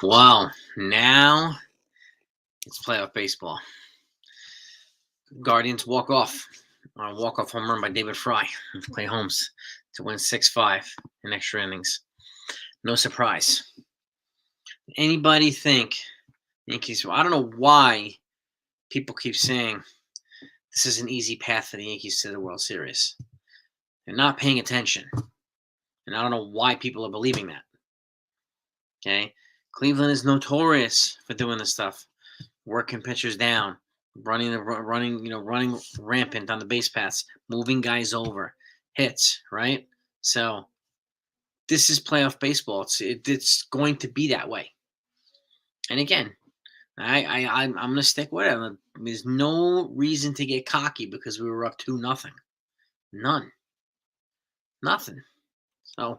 Well, now it's playoff baseball. Guardians walk-off home run by David Fry and Clay Holmes to win 6-5 in extra innings. No surprise. Anybody think Yankees? I don't know why people keep saying this is an easy path for the Yankees to the World Series. They're not paying attention. And I don't know why people are believing that. Okay? Cleveland is notorious for doing this stuff. Working pitchers down, running rampant on the base paths, moving guys over, hits, right? So this is playoff baseball. It's going to be that way. And again, I'm going to stick with it. There's no reason to get cocky because we were up 2-0. None. Nothing. So,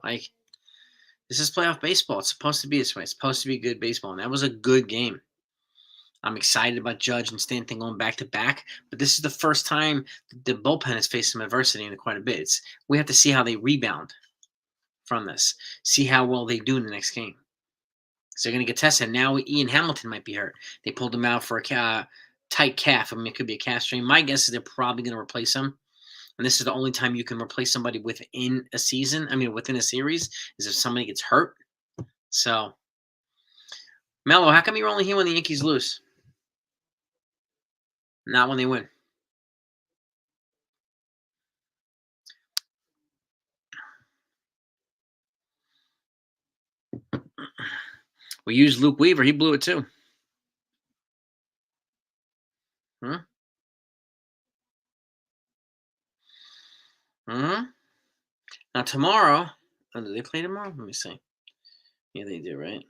this is playoff baseball. It's supposed to be this way. It's supposed to be good baseball. And that was a good game. I'm excited about Judge and Stanton going back-to-back. But this is the first time the bullpen has faced some adversity in quite a bit. We have to see how they rebound from this. See how well they do in the next game. So they're going to get tested. Now Ian Hamilton might be hurt. They pulled him out for a tight calf. I mean, it could be a calf strain. My guess is they're probably going to replace him. And this is the only time you can replace somebody within a series, is if somebody gets hurt. So, Mello, how come you're only here when the Yankees lose? Not when they win. We used Luke Weaver. He blew it too. Now tomorrow, do they play tomorrow? Let me see. Yeah, they do, right?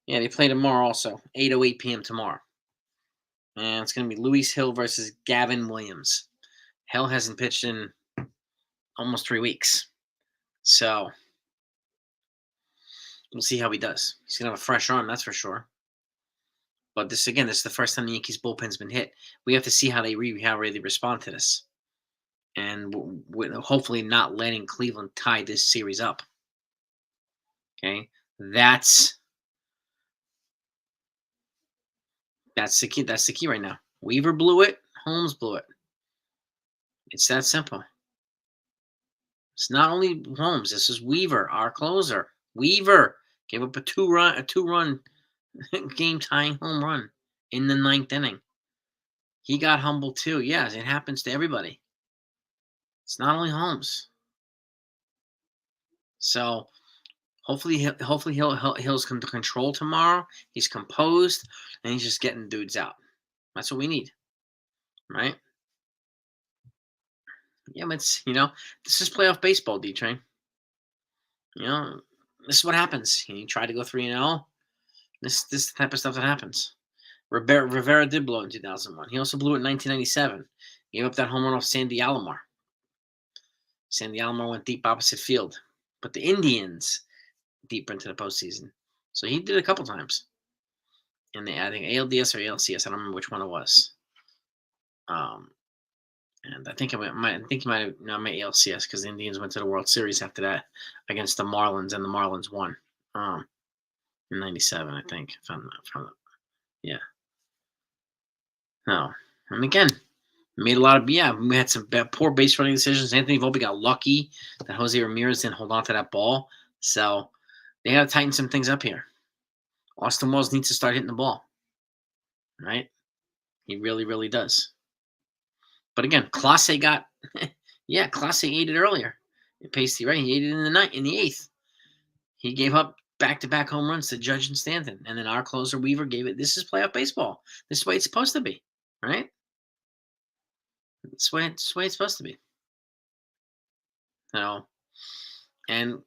Yeah, they play tomorrow also. 8:08 p.m. tomorrow. And it's going to be Luis Hill versus Gavin Williams. Hill hasn't pitched in almost 3 weeks. So we'll see how he does. He's going to have a fresh arm, that's for sure. But this is the first time the Yankees bullpen's been hit. We have to see how they respond to this. And hopefully not letting Cleveland tie this series up. Okay? That's the key. That's the key right now. Weaver blew it. Holmes blew it. It's that simple. It's not only Holmes. This is Weaver, our closer. Weaver gave up a two-run game-tying home run in the 9th inning. He got humbled too. Yes, it happens to everybody. It's not only Holmes. So hopefully Hill's under control tomorrow. He's composed, and he's just getting dudes out. That's what we need, right? Yeah, but this is playoff baseball, D-Train. This is what happens. You try to go 3-0. This is the type of stuff that happens. Rivera did blow in 2001. He also blew it in 1997. He gave up that home run off Sandy Alomar. Sandy Alomar went deep opposite field. But the Indians deeper into the postseason. So he did it a couple times. And I think ALDS or ALCS. I don't remember which one it was. And I think he might have ALCS because the Indians went to the World Series after that against the Marlins, and the Marlins won in '97, I think. Yeah. No, and again, made a lot of we had some poor base running decisions. Anthony Volpe got lucky that Jose Ramirez didn't hold on to that ball, so they got to tighten some things up here. Austin Wells needs to start hitting the ball, right? He really, really does. But again, Clase got, Clase ate it earlier. Pasty, right? He ate it in the 8th. He gave up back-to-back home runs to Judge and Stanton. And then our closer, Weaver, gave it. This is playoff baseball. This is the way it's supposed to be, right? This is the way it's supposed to be. And,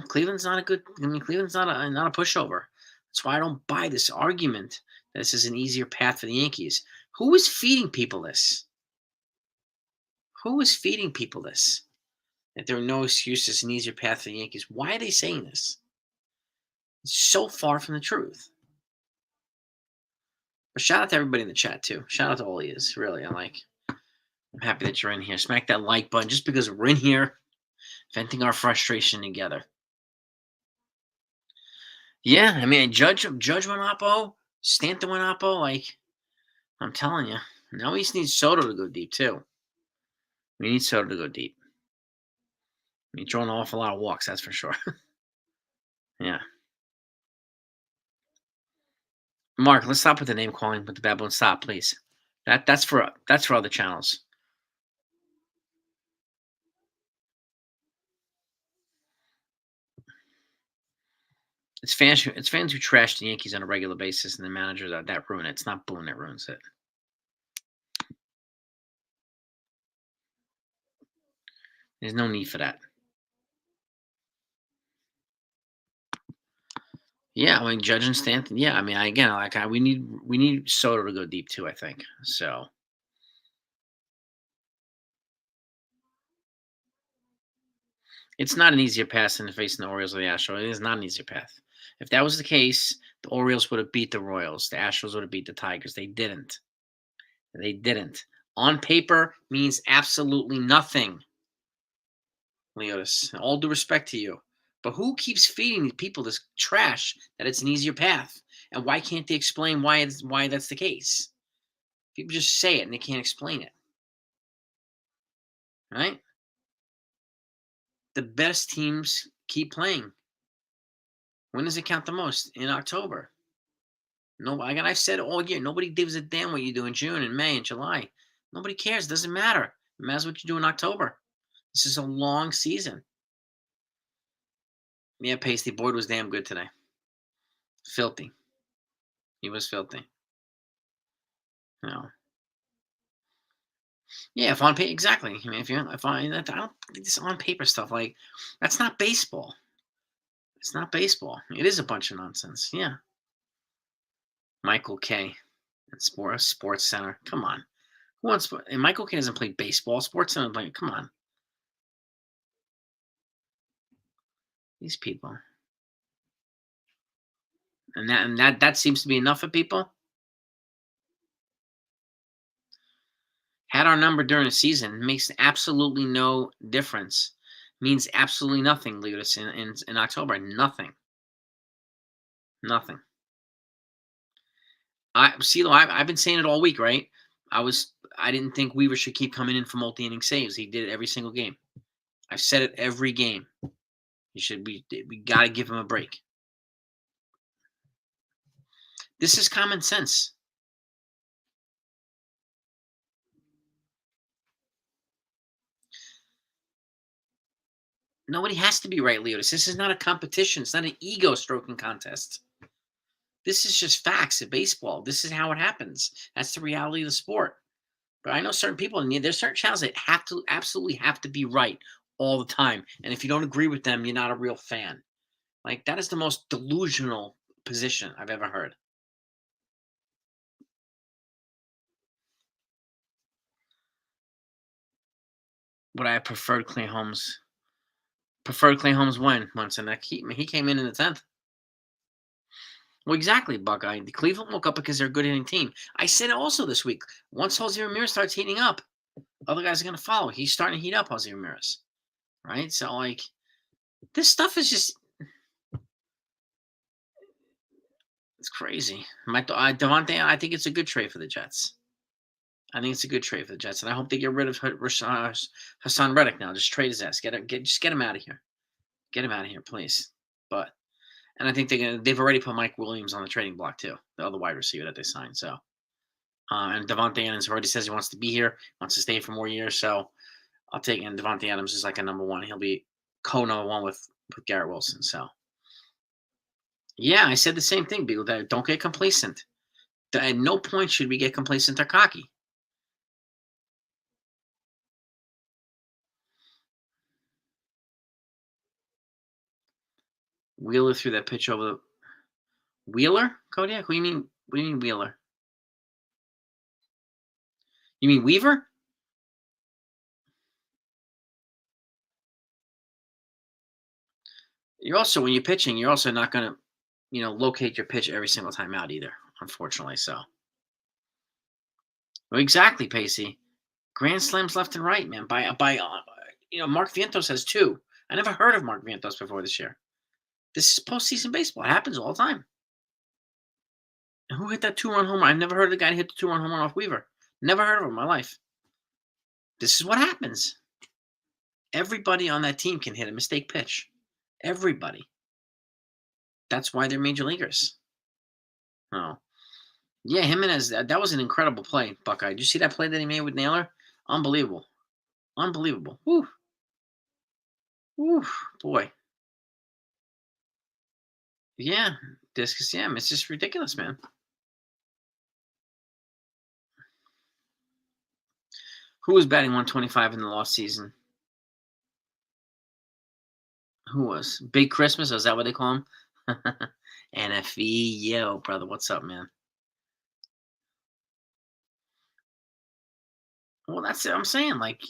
Cleveland's not Cleveland's not a pushover. That's why I don't buy this argument that this is an easier path for the Yankees. Who is feeding people this? Who is feeding people this? That there are no excuses, an easier path for the Yankees. Why are they saying this? It's so far from the truth. But shout out to everybody in the chat, too. Shout out to all of yous, really. I'm happy that you're in here. Smack that like button just because we're in here venting our frustration together. Yeah, I mean, Judge went oppo, Stanton went oppo. Like I'm telling you, now we just need Soto to go deep too. We need Soto to go deep. He's throwing an awful lot of walks, that's for sure. Yeah. Mark, let's stop with the name calling with the baboon. Stop, please. That's for other channels. It's fans who trash the Yankees on a regular basis and the managers that ruin it. It's not Boone that ruins it. There's no need for that. Yeah, I mean Judge and Stanton. Yeah, I mean we need Soto to go deep too. I think so. It's not an easier path than facing the Orioles or the Astros. It is not an easier path. If that was the case, the Orioles would have beat the Royals. The Astros would have beat the Tigers. They didn't. They didn't. On paper means absolutely nothing, Leotis. All due respect to you. But who keeps feeding these people this trash that it's an easier path? And why can't they explain why that's the case? People just say it and they can't explain it. Right? The best teams keep playing. When does it count the most? In October. No, I've said it all year. Nobody gives a damn what you do in June and May and July. Nobody cares. It doesn't matter. It matters what you do in October. This is a long season. Yeah, Pasty Boyd was damn good today. Filthy. He was filthy. No. Yeah, if on paper, exactly. I mean, if I don't think this on paper stuff like that's not baseball. It's not baseball. It is a bunch of nonsense. Yeah. Michael K. at Sports Center. Come on. Who wants? And Michael K doesn't play baseball. Sports Center play. Come on. These people. And that seems to be enough for people. Had our number during the season makes absolutely no difference. Means absolutely nothing, Leotis, in October. Nothing. Nothing. I've been saying it all week, right? I didn't think Weaver should keep coming in for multi-inning saves. He did it every single game. I've said it every game. We got to give him a break. This is common sense. Nobody has to be right, Leotis. This is not a competition. It's not an ego stroking contest. This is just facts of baseball. This is how it happens. That's the reality of the sport. But I know certain people, and there's certain channels that absolutely have to be right all the time. And if you don't agree with them, you're not a real fan. Like, that is the most delusional position I've ever heard. Would I have preferred Clay Holmes? Preferred Clay Holmes when once, and he came in the 10th. Well, exactly, Buckeye. The Cleveland woke up because they're a good hitting team. I said it also this week. Once Jose Ramirez starts heating up, other guys are going to follow. He's starting to heat up, Jose Ramirez. Right? So, like, this stuff is just it's crazy. Devontae, I think it's a good trade for the Jets. I think it's a good trade for the Jets, and I hope they get rid of Hassan Reddick now. Just trade his ass. Just get him out of here. Get him out of here, please. And I think they've already put Mike Williams on the trading block too, the other wide receiver that they signed. So, and Devontae Adams already says he wants to be here, wants to stay for more years. So, I'll take and Devontae Adams is like a number one. He'll be co-number one with Garrett Wilson. So, yeah, I said the same thing. People that don't get complacent. At no point should we get complacent or cocky. Wheeler threw that pitch over the Wheeler, Kodiak. What do you mean? What do you mean Wheeler? You mean Weaver? You're also when you're pitching, you're also not going to, locate your pitch every single time out either. Unfortunately, so. Well, exactly, Pacey. Grand slams left and right, man. Mark Vientos has two. I never heard of Mark Vientos before this year. This is postseason baseball. It happens all the time. And who hit that 2-run home run? I've never heard of the guy who hit the 2-run home run off Weaver. Never heard of him in my life. This is what happens. Everybody on that team can hit a mistake pitch. Everybody. That's why they're major leaguers. Oh. Yeah, Jimenez, that was an incredible play, Buckeye. Did you see that play that he made with Naylor? Unbelievable. Unbelievable. Whew. Whew. Boy. Yeah. Discus, yeah, it's just ridiculous, man. Who was batting 125 in the lost season? Who was? Big Christmas? Is that what they call him? NFE. Yo, brother. What's up, man? Well, that's what I'm saying. Like,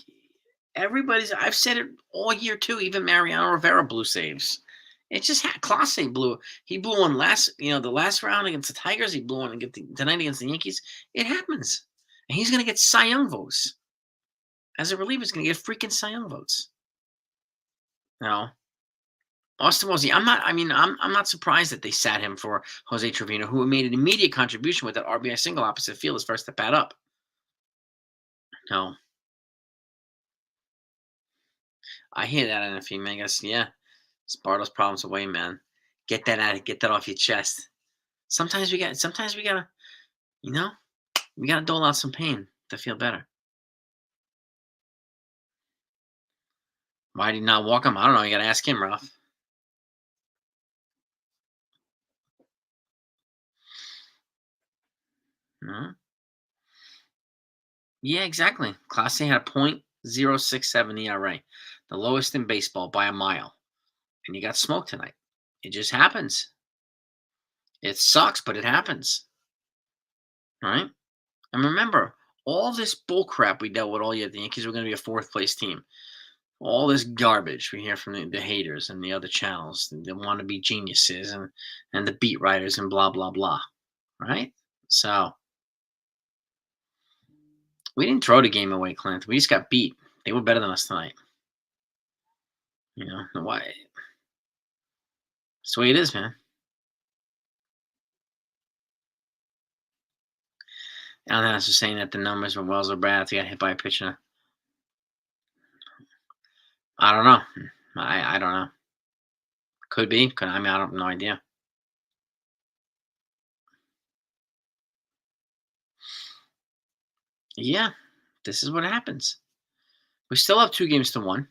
I've said it all year, too. Even Mariano Rivera blew saves. It just had Clase blew. He blew one the last round against the Tigers. He blew one tonight against the Yankees. It happens. And he's going to get Cy Young votes. As a reliever, he's going to get freaking Cy Young votes. No. Austin Wells, I'm not surprised that they sat him for Jose Trevino, who made an immediate contribution with that RBI single opposite field his first to bat up. No. I hear that, NFE, man. I guess, yeah. Bar those problems away, man. Get that off your chest. Sometimes we gotta, we gotta dole out some pain to feel better. Why did he not walk him? I don't know. You gotta ask him, Ralph. No? Yeah, exactly. Clase had a .067 ERA, the lowest in baseball by a mile, and you got smoked tonight. It just happens. It sucks, but it happens. Right? And remember, all this bullcrap we dealt with all year, the Yankees were going to be a fourth place team. All this garbage we hear from the haters and the other channels, the wannabe geniuses and the beat writers and blah, blah, blah. Right? So, we didn't throw the game away, Clint. We just got beat. They were better than us tonight. Why? That's the way it is, man. Alan House was saying that the numbers were Wells or Brad if he got hit by a pitcher. I don't know. I don't know. Could be. I have no idea. Yeah, this is what happens. We still have 2-1.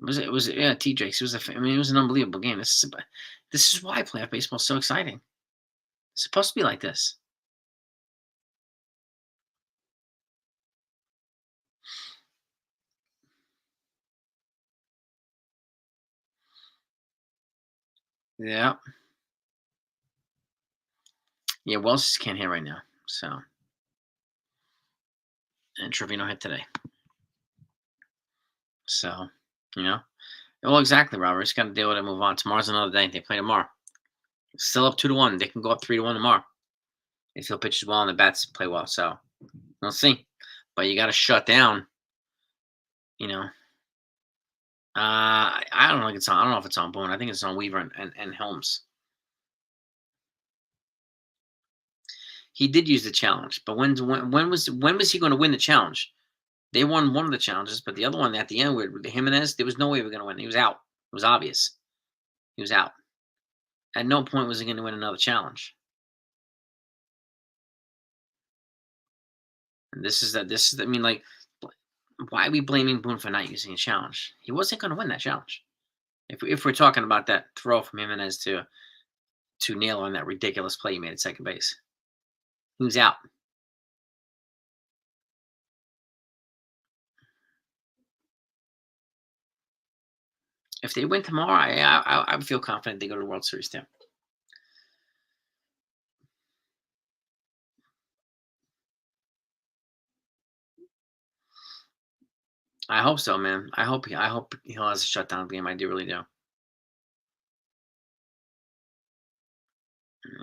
It was T-Jakes. It was an unbelievable game. This is why playoff baseball is so exciting. It's supposed to be like this. Yeah. Yeah, Wells just can't hit right now. So, and Trevino hit today. So, well, exactly, Robert. Just got to deal with it and move on. Tomorrow's another day. They play tomorrow. Still up 2-1. They can go up 3-1 tomorrow if he'll pitch well and the bats play well. So, we'll see. But you got to shut down. I don't know. I don't know if it's on Boone. I think it's on Weaver and Helms. He did use the challenge, but when was he going to win the challenge? They won one of the challenges, but the other one at the end with Jimenez, there was no way we were going to win. He was out. It was obvious. He was out. At no point was he going to win another challenge. And why are we blaming Boone for not using a challenge? He wasn't going to win that challenge. If we're talking about that throw from Jimenez to Naylor on that ridiculous play he made at second base, he was out. If they win tomorrow, I would feel confident they go to the World Series too. I hope so, man. I hope he'll has a shutdown game. I do really do.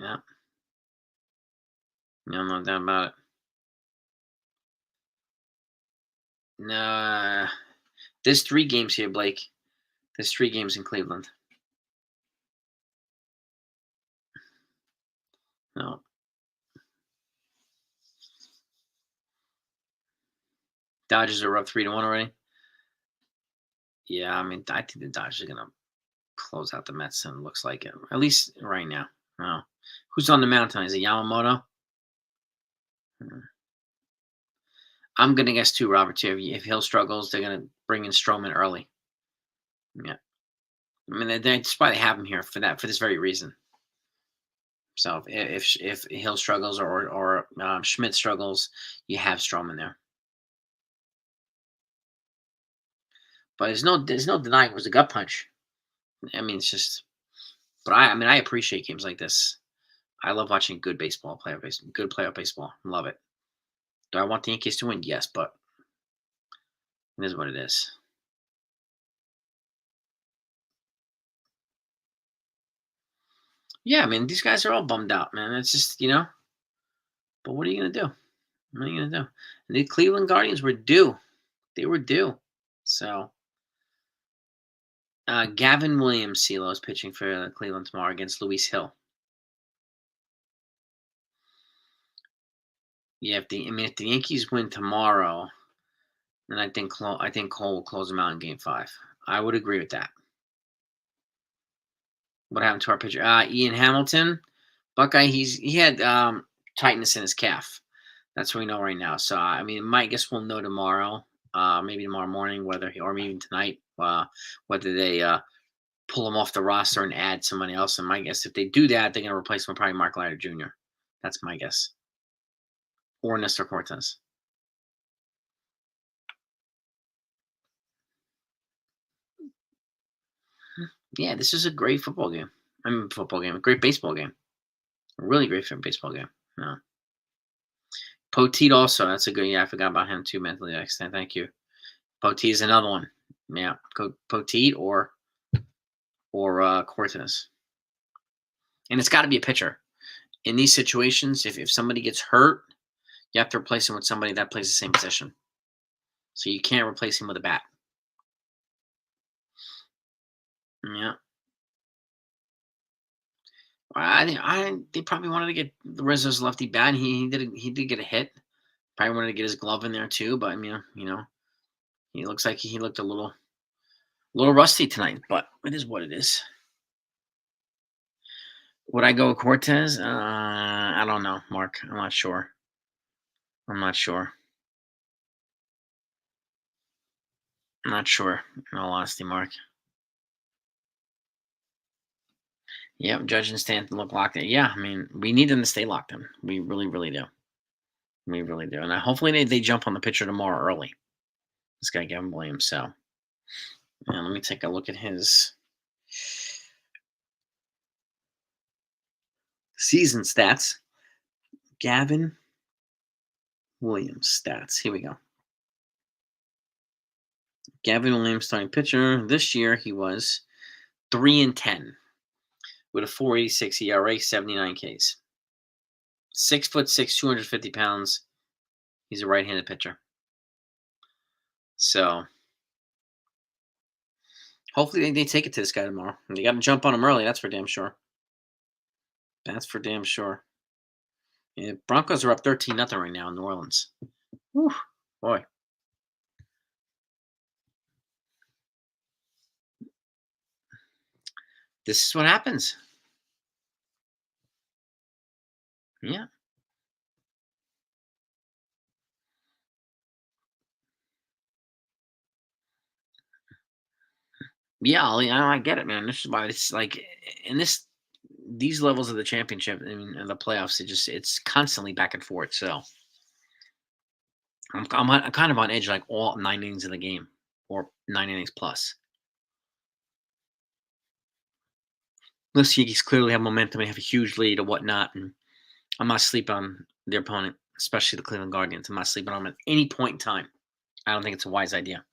Yeah. No doubt about it. No, there's 3 games here, Blake. There's 3 games in Cleveland. No. Dodgers are up 3-1 already. Yeah, I mean, I think the Dodgers are gonna close out the Mets, and it looks like it. At least right now. No. Who's on the mound tonight? Is it Yamamoto? Hmm. I'm gonna guess too, Robert. Too. If Hill struggles, they're gonna bring in Stroman early. Yeah, I mean that's why they have him here for this very reason. So if Hill struggles or Schmidt struggles, you have Stroman there. But there's no denying it was a gut punch. I mean, it's just. But I mean I appreciate games like this. I love watching good baseball, good playoff baseball. Love it. Do I want the Yankees to win? Yes, but it is what it is. Yeah, I mean these guys are all bummed out, man. It's just But what are you gonna do? What are you gonna do? The Cleveland Guardians were due. They were due. So Gavin Williams, CeeLo, is pitching for Cleveland tomorrow against Luis Hill. Yeah, if the Yankees win tomorrow, then I think Cole will close them out in Game 5. I would agree with that. What happened to our pitcher? Ian Hamilton, Buckeye. He had tightness in his calf. That's what we know right now. So I mean, I guess we'll know tomorrow. Maybe tomorrow morning, or maybe tonight, whether they pull him off the roster and add somebody else. And my guess, if they do that, they're going to replace him with probably Mark Leiter Jr. That's my guess, or Nestor Cortez. Yeah, this is a great football game. A great baseball game. A really great baseball game. Yeah. Poteet also. That's a good. Yeah, I forgot about him too. Mentally extent. Thank you. Poteet is another one. Yeah, Poteet or Cortez. And it's got to be a pitcher. In these situations, if somebody gets hurt, you have to replace him with somebody that plays the same position. So you can't replace him with a bat. Yeah. They probably wanted to get the Rizzo's lefty bat. He did get a hit. Probably wanted to get his glove in there too, but he looks like he looked a little rusty tonight. But it is what it is. Would I go with Cortez? I don't know, Mark. I'm not sure. I'm not sure. I'm not sure. In all honesty, Mark. Yep, Judge and Stanton look locked in. Yeah, I mean, we need them to stay locked in. We really, really do. We really do. And hopefully they jump on the pitcher tomorrow early. This guy, Gavin Williams. So, let me take a look at his season stats. Gavin Williams stats. Here we go. Gavin Williams, starting pitcher. This year he was 3-10 with a 4.86 ERA, 79 Ks. 6'6", 250 pounds. He's a right-handed pitcher. So hopefully they take it to this guy tomorrow. They got to jump on him early. That's for damn sure. That's for damn sure. Yeah, Broncos are up 13-0 right now in New Orleans. Whew, boy. This is what happens. Yeah. Yeah, I get it, man. This is why it's like in these levels of the championship, I mean, in the playoffs, it's constantly back and forth. So I'm kind of on edge, like all 9 innings of the game, or 9 innings plus. Unless Yankees clearly have momentum and have a huge lead or whatnot, and I'm not sleeping on their opponent, especially the Cleveland Guardians. I'm not sleeping on them at any point in time. I don't think it's a wise idea.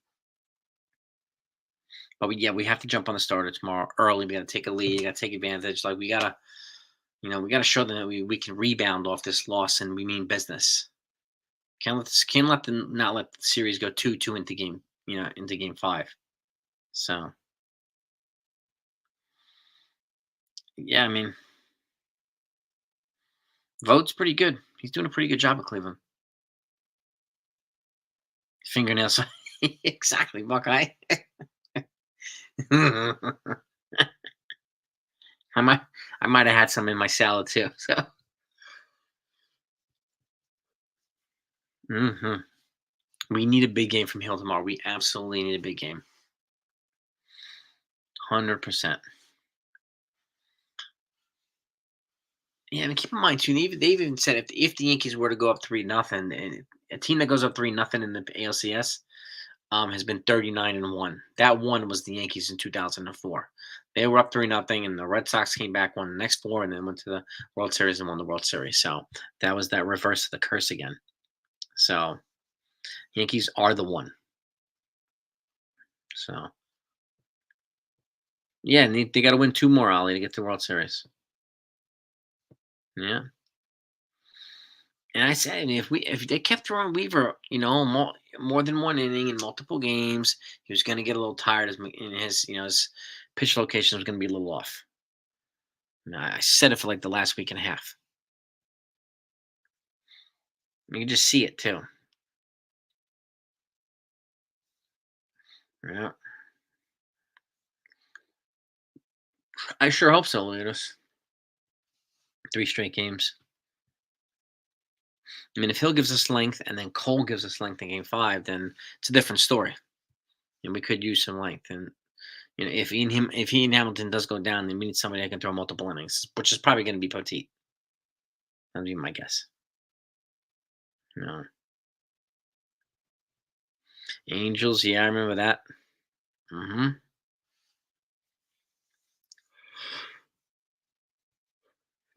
But we have to jump on the starter tomorrow early. We got to take a lead. We got to take advantage. Like we gotta show them that we can rebound off this loss and we mean business. Can't let not let the series go 2-2 into game 5. So Yeah, I mean, Vogt's pretty good. He's doing a pretty good job at Cleveland. Fingernails. Exactly, Buckeye. I might I might have had some in my salad too. So, mhm. We need a big game from Hill tomorrow. We absolutely need a big game. 100%. Yeah, and keep in mind too, they've even said if the Yankees were to go up 3-0, and a team that goes up 3-0 in the ALCS has been 39-1. That one was the Yankees in 2004. They were up 3-0, and the Red Sox came back, won the next four, and then went to the World Series and won the World Series. So that was that reverse of the curse again. So Yankees are the one. So yeah, and they got to win two more, Ollie, to get to the World Series. Yeah. And I said, if they kept throwing Weaver, more than one inning in multiple games, he was going to get a little tired. His pitch location was going to be a little off. And I said it for like the last week and a half. You can just see it too. Yeah, I sure hope so, Leonidas. 3 straight games. I mean, if Hill gives us length and then Cole gives us length in Game 5, then it's a different story, and we could use some length. And if Ian Hamilton does go down, then we need somebody that can throw multiple innings, which is probably going to be Poteet. That'd be my guess. No. Angels, yeah, I remember that. Hmm.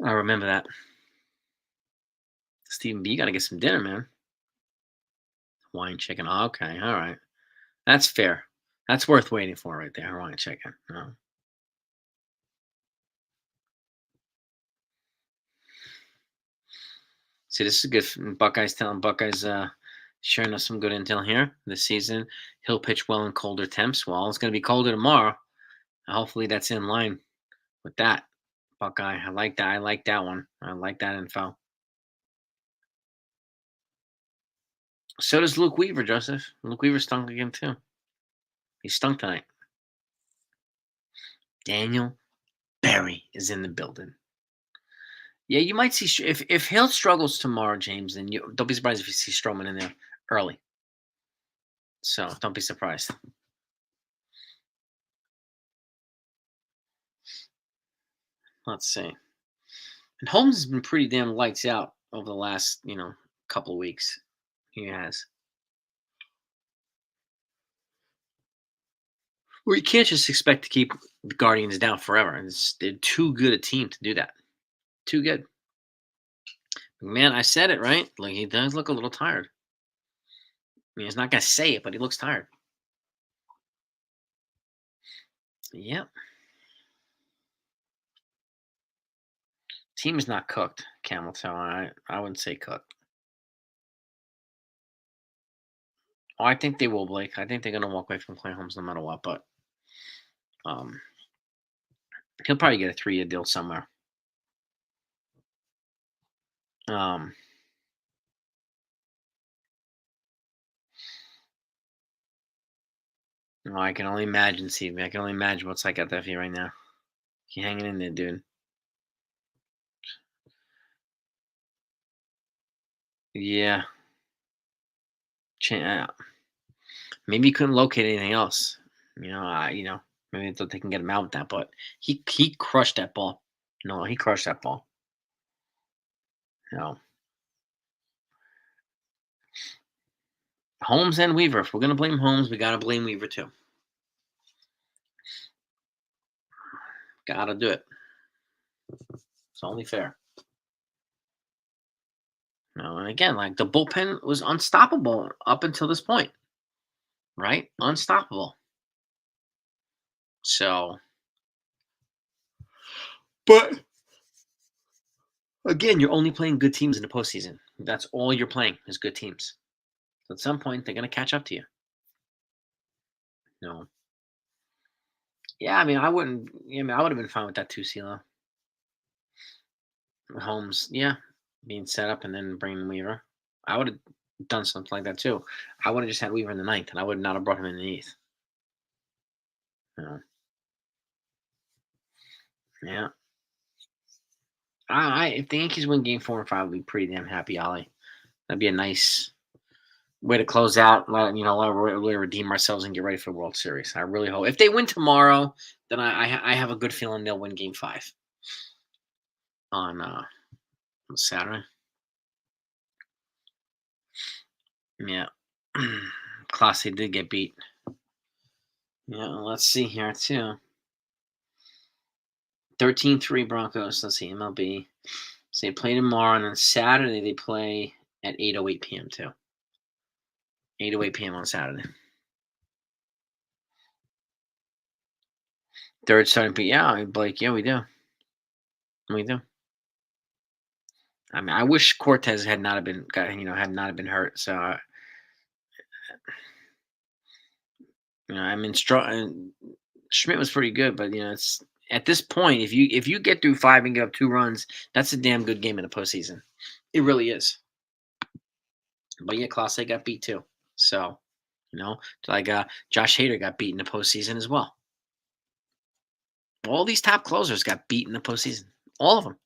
I remember that. Stephen B, you got to get some dinner, man. Hawaiian chicken. Oh, okay, all right. That's fair. That's worth waiting for right there. Hawaiian chicken. No. See, this is good. Buckeyes telling Buckeyes sharing us some good intel here this season. He'll pitch well in colder temps. Well, it's going to be colder tomorrow. Hopefully, that's in line with that. Buckeye, I like that. I like that one. I like that info. So does Luke Weaver, Joseph. Luke Weaver stunk again too. He stunk tonight. Daniel Barry is in the building. Yeah, you might see if Hill struggles tomorrow, James. Then you don't be surprised if you see Stroman in there early. So don't be surprised. Let's see. And Holmes has been pretty damn lights out over the last couple of weeks. He has. Well, you can't just expect to keep the Guardians down forever. They're too good a team to do that. Too good. Man, I said it right. Like he does look a little tired. I mean, he's not gonna say it, but he looks tired. Yep. Team is not cooked, Camel Toe. I wouldn't say cooked. Oh, I think they will, Blake. I think they're gonna walk away from Clay Holmes no matter what. But um, he'll probably get a 3-year deal somewhere. Um, I can only imagine, Steve. I can only imagine what's like at that right now. You hanging in there, dude. Yeah. Maybe he couldn't locate anything else. Maybe they thought they can get him out with that, but he crushed that ball. No, he crushed that ball. No. Holmes and Weaver. If we're gonna blame Holmes, we gotta blame Weaver too. Gotta do it. It's only fair. No, and again, like the bullpen was unstoppable up until this point, right? Unstoppable. So, but again, you're only playing good teams in the postseason. That's all you're playing is good teams. So at some point, they're gonna catch up to you. No. Yeah, I mean, I wouldn't. I mean, I would have been fine with that too, CeeLo. Holmes, yeah, being set up and then bringing Weaver. I would have done something like that too. I would have just had Weaver in the ninth, and I would not have brought him in the eighth. You know? Yeah. If the Yankees win Game 4 and 5, I'd be pretty damn happy, Ollie. That'd be a nice way to close out. Let really redeem ourselves and get ready for the World Series. I really hope if they win tomorrow, then I have a good feeling they'll win Game 5 on Saturday. Yeah, Classy did get beat. Yeah, let's see here too. 13-3 Broncos. Let's see MLB. So they play tomorrow, and then Saturday they play at 8:08 p.m. too. 8:08 p.m. on Saturday. Third starting, but yeah, Blake. Yeah, we do. We do. I mean, I wish Cortez had not have been had not have been hurt. So I mean, Schmidt was pretty good, but it's at this point, if you get through 5 and get up 2 runs, that's a damn good game in the postseason. It really is. But yeah, Clase got beat too. So like Josh Hader got beat in the postseason as well. All these top closers got beat in the postseason. All of them.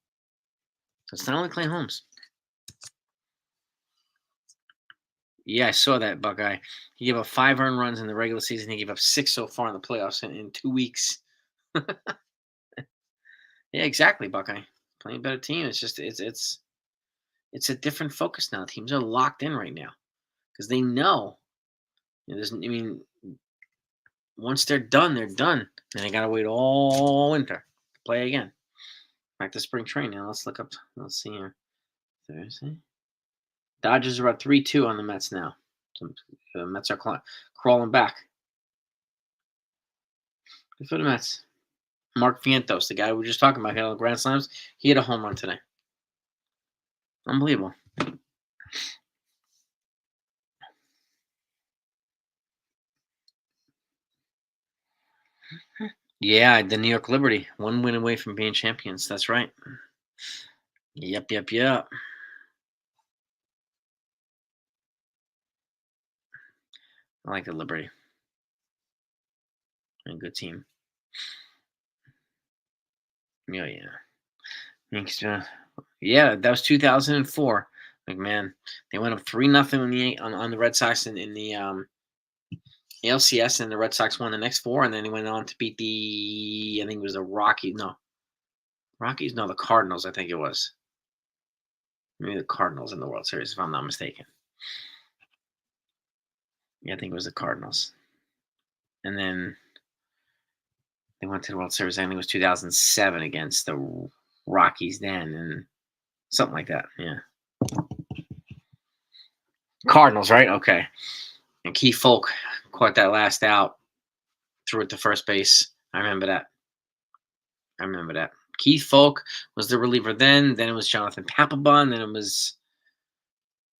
So it's not only Clay Holmes. Yeah, I saw that, Buckeye. He gave up 5 earned runs in the regular season. He gave up 6 so far in the playoffs in 2 weeks. Yeah, exactly, Buckeye. Playing a better team. It's just it's a different focus now. Teams are locked in right now because they know. Once they're done, they're done. And they gotta wait all winter to play again. Back to spring training. Now let's look up. Let's see here. Thursday. Dodgers are up 3-2 on the Mets now. So the Mets are crawling back. Good for the Mets. Mark Vientos, the guy we were just talking about, hit all the grand slams. He hit a home run today. Unbelievable. Yeah, the New York Liberty, 1 win away from being champions. That's right. Yep. I like the Liberty. A good team. Yeah. Yankees. Yeah, that was 2004. Like man, they went up 3-0 on the Red Sox in the ALCS, and the Red Sox won the next 4, and then they went on to beat I think it was the Rockies. No, the Cardinals. I think it was. Maybe the Cardinals in the World Series, if I'm not mistaken. Yeah, I think it was the Cardinals. And then they went to the World Series. I think it was 2007 against the Rockies then, and something like that. Yeah. Cardinals, right? Okay. And Keith Folk caught that last out, threw it to first base. I remember that. Keith Folk was the reliever then. Then it was Jonathan Papelbon. Then it was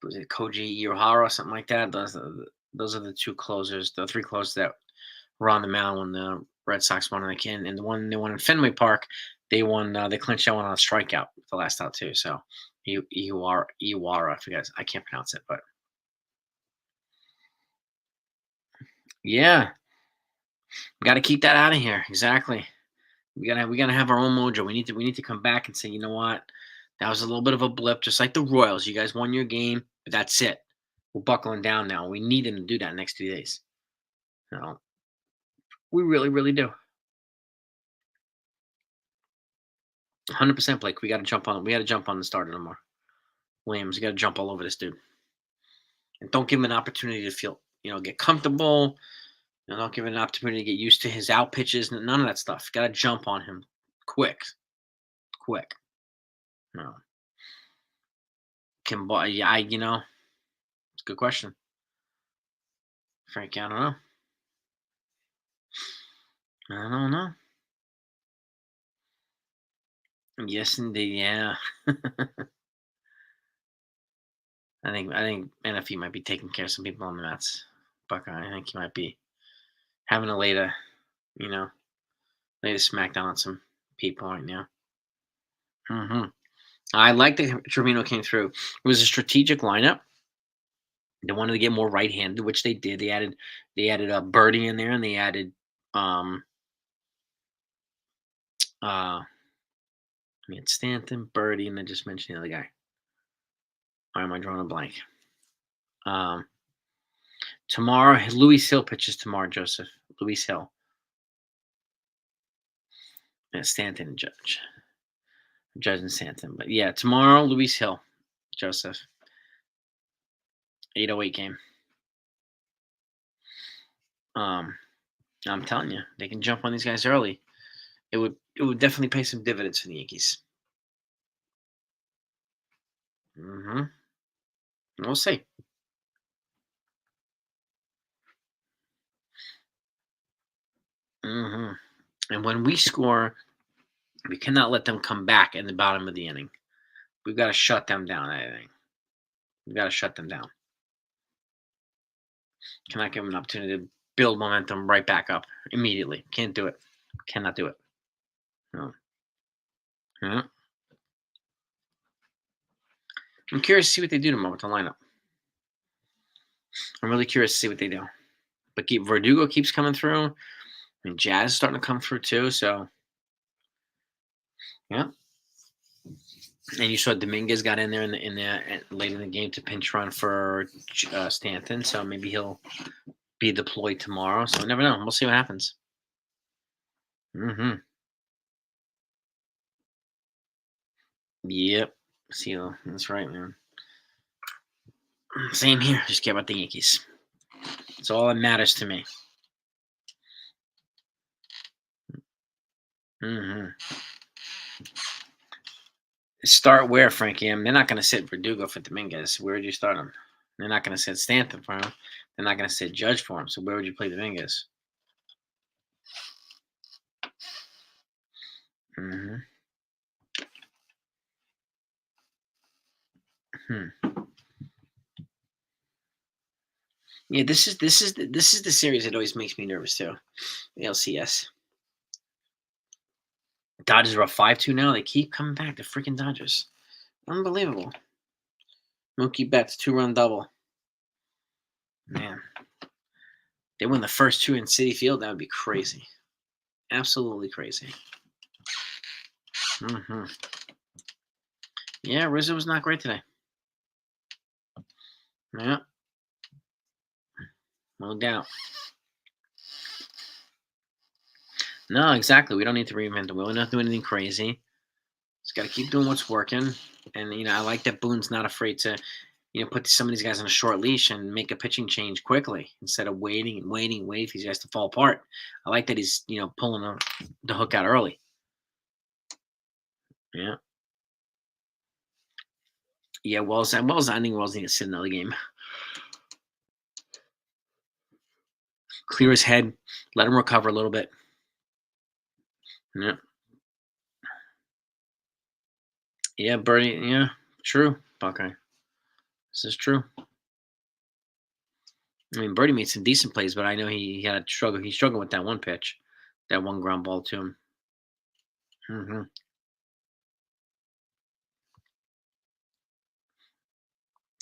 it Koji Irohara or something like that. Those are the 2 closers, the 3 closers that were on the mound when the Red Sox won again. And the one they won in Fenway Park, they won. They clinched that one on a strikeout, the last out too. So Iwara, I can't pronounce it, but yeah, we got to keep that out of here. Exactly. We gotta have our own mojo. We need to come back and say, you know what, that was a little bit of a blip, just like the Royals. You guys won your game, but that's it. We're buckling down now. We need them to do that next 2 days. We really, really do. 100% Blake. We got to jump on. We got to jump on the starter tomorrow. Williams, you got to jump all over this dude, and don't give him an opportunity to feel, get comfortable. Don't give him an opportunity to get used to his out pitches. None of that stuff. Got to jump on him, quick. No. Yeah, it's a good question. Frankie, I don't know. I don't know. Yes, indeed. Yeah. I think NFE might be taking care of some people on the Mets. Buckeye. I think he might be having a lay a smackdown on some people right now. I like that Trevino came through. It was a strategic lineup. They wanted to get more right-handed, which they did. They added a Birdie in there, and they added um I mean Stanton, Birdie, and I just mentioned the other guy. Why am I drawing a blank? Um, Tomorrow, Louis Hill pitches tomorrow. Joseph Louis Hill, and Stanton and Judge and Stanton. But yeah, tomorrow, Louis Hill, Joseph, 8:08 game. Um, I'm telling you, they can jump on these guys early. It would definitely pay some dividends for the Yankees. Hmm. We'll see. Hmm. And when we score, we cannot let them come back in the bottom of the inning. We've got to shut them down. I think we've got to shut them down. Cannot give them an opportunity to build momentum right back up immediately. Can't do it. Cannot do it. No. Yeah. I'm curious to see what they do tomorrow with the lineup. I'm really curious to see what they do. But Verdugo keeps coming through. I mean, Jazz is starting to come through too. So yeah. And you saw Dominguez got in there late in the game to pinch run for Stanton. So maybe he'll be deployed tomorrow. So never know. We'll see what happens. Mm-hmm. Yep. See, that's right, man. Same here. Just care about the Yankees. It's all that matters to me. Mm-hmm. Start where, Frankie? They're not going to sit Verdugo for Dominguez. Where would you start him? They're not going to sit Stanton for him. They're not going to sit Judge for him. So where would you play Dominguez? Mm-hmm. Yeah, this is the series that always makes me nervous too. The LCS. Dodgers are up 5-2 now. They keep coming back. The freaking Dodgers. Unbelievable. Mookie Betts 2-run double. Man. They win the first two in Citi Field. That would be crazy. Absolutely crazy. Mm-hmm. Yeah, Rizzo was not great today. Yeah. No doubt. No, exactly. We don't need to reinvent the wheel. We're not doing anything crazy. Just got to keep doing what's working. And, I like that Boone's not afraid to, put some of these guys on a short leash and make a pitching change quickly instead of waiting for these guys to fall apart. I like that he's, pulling the hook out early. Yeah. Yeah, I think Wells needs to sit another game. Clear his head. Let him recover a little bit. Yeah. Yeah, Bernie. Yeah, true. Okay. This is true. I mean, Birdie made some decent plays, but I know he had a struggle. He struggled with that one pitch, that one ground ball to him. Hmm.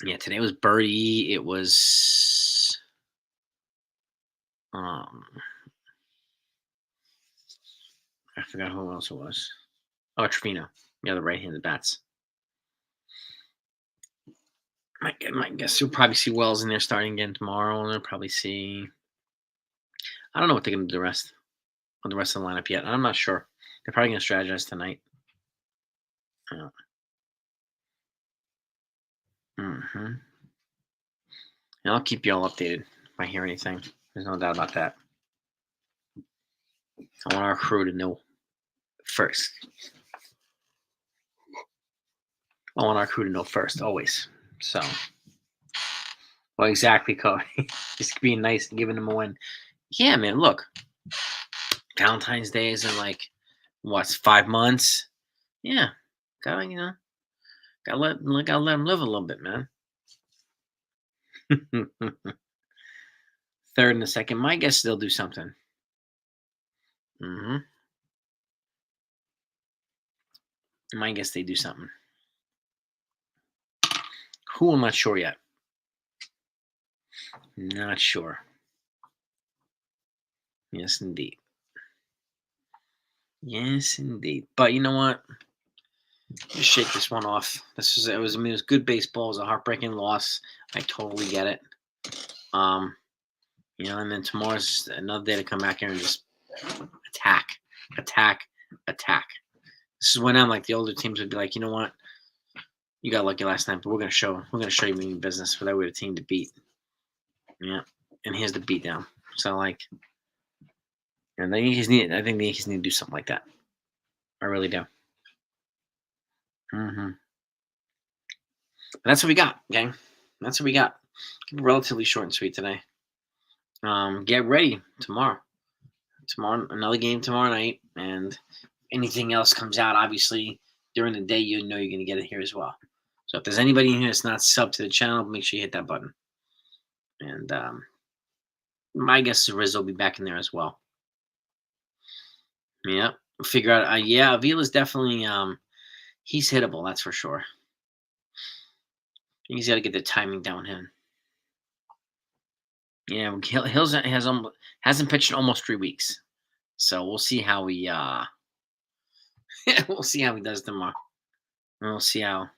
Yeah, today was Birdie. It was I forgot who else it was. Oh, Trevino. The other right-handed bats. My guess you'll probably see Wells in there starting again tomorrow, and they'll probably see. I don't know what they're gonna do the rest of the lineup yet. I'm not sure. They're probably gonna strategize tonight. Yeah. Mm-hmm. And I'll keep you all updated if I hear anything. There's no doubt about that. I want our crew to know first. I want our crew to know first, always. So, well, exactly, Cody. Just being nice and giving them a win. Yeah, man. Look, Valentine's Day is in like what 5 months. Yeah, gotta gotta let them live a little bit, man. Third and the second. My guess they'll do something. Mm-hmm. My guess they do something. Who, I'm not sure yet. Not sure. Yes, indeed. Yes, indeed. But you know what? Just shake this one off. It was good baseball. It was a heartbreaking loss. I totally get it. And then tomorrow's another day to come back here and just attack. This is when I'm like the older teams would be like, you know what? You got lucky last night, but we're gonna show you mean business. For that way, the team to beat. Yeah, and here's the beatdown. So like, and I think the Yankees need to do something like that. I really do. But that's what we got, gang. That's what we got. Keep it relatively short and sweet today. Get ready tomorrow. Tomorrow, another game tomorrow night, and anything else comes out, obviously during the day, you know you're gonna get it here as well. So if there's anybody in here that's not subbed to the channel, make sure you hit that button. And my guess is Riz will be back in there as well. Yeah, figure out. Yeah, Avila's definitely he's hittable. That's for sure. He's got to get the timing down him. Yeah, Hills hasn't pitched in almost 3 weeks, so we'll see how he we'll see how he does tomorrow. And we'll see how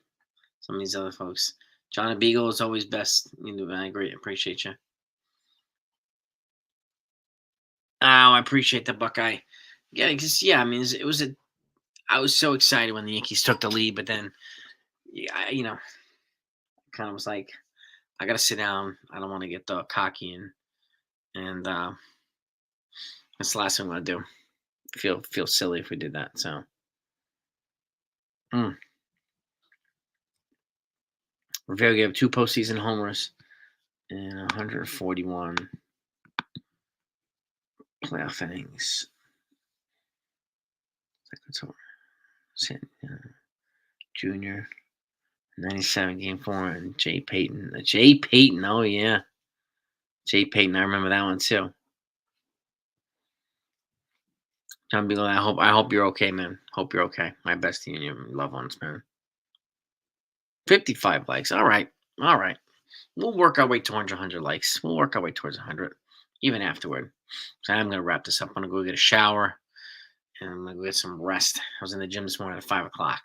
some of these other folks. John Beagle is always best. I appreciate you. Oh, I appreciate the Buckeye. Yeah, because I mean, I was so excited when the Yankees took the lead, but then, kind of was like, I got to sit down. I don't want to get cocky and that's the last thing I'm gonna do. Feel silly if we did that. So, Rivera gave 2 postseason homers and 141 playoff innings. Junior, 97 game 4, and Jay Payton. Jay Payton, oh yeah. Jay Payton, I remember that one too. John Beagle, I hope you're okay, man. Hope you're okay. My best to you and your loved ones, man. 55 likes. All right. We'll work our way towards 100 likes. We'll work our way towards 100, even afterward. So I'm gonna wrap this up. I'm gonna go get a shower, and I'm gonna go get some rest. I was in the gym this morning at 5 o'clock,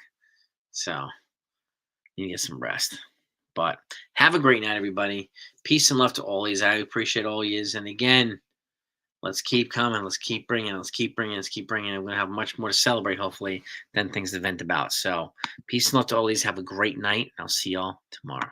so you get some rest. But have a great night, everybody. Peace and love to all yous. I appreciate all yous. And again, let's keep coming. Let's keep bringing. We're going to have much more to celebrate, hopefully, than things to vent about. So peace and love to all yous. Have a great night. I'll see y'all tomorrow.